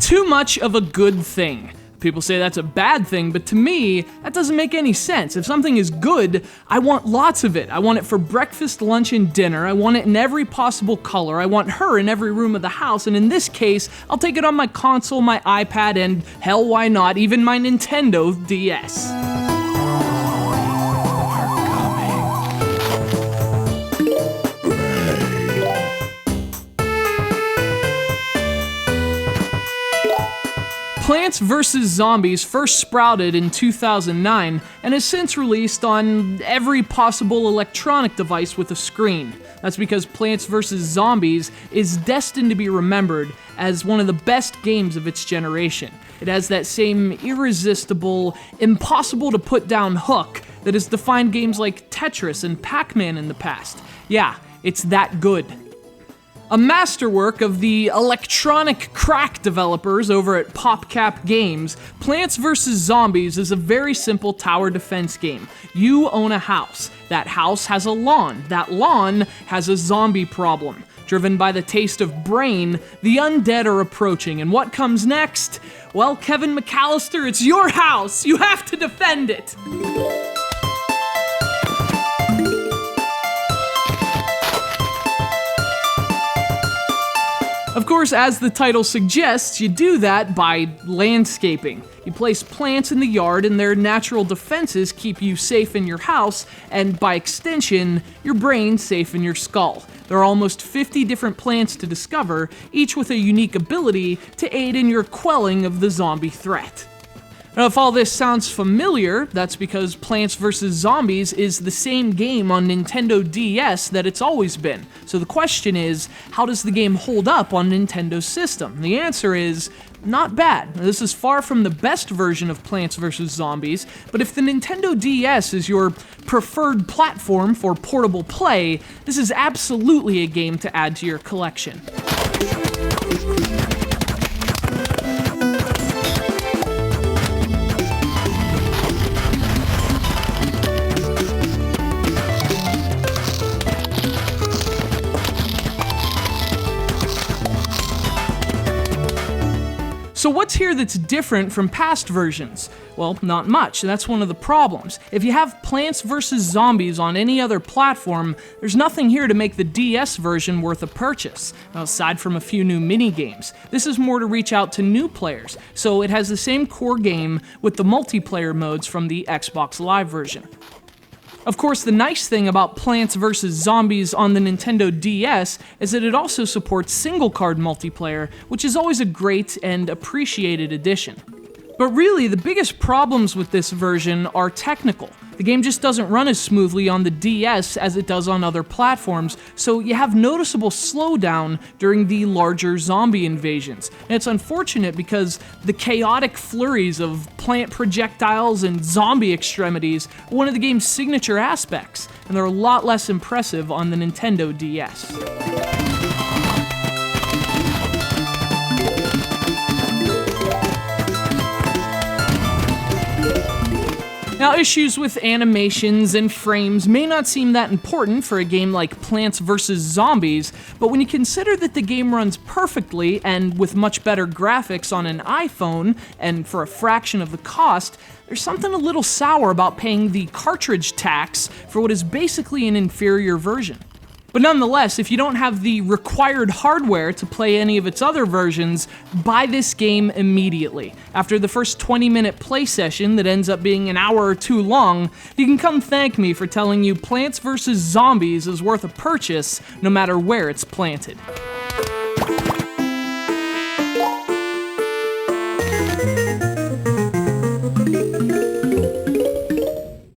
Too much of a good thing. People say that's a bad thing, but to me, that doesn't make any sense. If something is good, I want lots of it. I want it for breakfast, lunch, and dinner. I want it in every possible color. I want her in every room of the house, and in this case, I'll take it on my console, my iPad, and hell, why not, even my Nintendo DS. Plants vs. Zombies first sprouted in 2009 and has since released on every possible electronic device with a screen. That's because Plants vs. Zombies is destined to be remembered as one of the best games of its generation. It has that same irresistible, impossible to put down hook that has defined games like Tetris and Pac-Man in the past. Yeah, it's that good. A masterwork of the electronic crack developers over at PopCap Games, Plants vs. Zombies is a very simple tower defense game. You own a house. That house has a lawn. That lawn has a zombie problem. Driven by the taste of brain, the undead are approaching, and what comes next? Well, Kevin McAllister, it's your house! You have to defend it! Of course, as the title suggests, you do that by landscaping. You place plants in the yard and their natural defenses keep you safe in your house, and by extension, your brain safe in your skull. There are almost 50 different plants to discover, each with a unique ability to aid in your quelling of the zombie threat. Now, if all this sounds familiar, that's because Plants vs. Zombies is the same game on Nintendo DS that it's always been. So the question is, how does the game hold up on Nintendo's system? The answer is, not bad. Now, this is far from the best version of Plants vs. Zombies, but if the Nintendo DS is your preferred platform for portable play, this is absolutely a game to add to your collection. So what's here that's different from past versions? Well, not much. That's one of the problems. If you have Plants vs. Zombies on any other platform, there's nothing here to make the DS version worth a purchase, aside from a few new mini-games. This is more to reach out to new players, so it has the same core game with the multiplayer modes from the Xbox Live version. Of course, the nice thing about Plants vs. Zombies on the Nintendo DS is that it also supports single-card multiplayer, which is always a great and appreciated addition. But really, the biggest problems with this version are technical. The game just doesn't run as smoothly on the DS as it does on other platforms, so you have noticeable slowdown during the larger zombie invasions. And it's unfortunate because the chaotic flurries of plant projectiles and zombie extremities are one of the game's signature aspects, and they're a lot less impressive on the Nintendo DS. Now, issues with animations and frames may not seem that important for a game like Plants vs. Zombies, but when you consider that the game runs perfectly and with much better graphics on an iPhone, and for a fraction of the cost, there's something a little sour about paying the cartridge tax for what is basically an inferior version. But nonetheless, if you don't have the required hardware to play any of its other versions, buy this game immediately. After the first 20-minute play session that ends up being an hour or two long, you can come thank me for telling you Plants vs. Zombies is worth a purchase no matter where it's planted.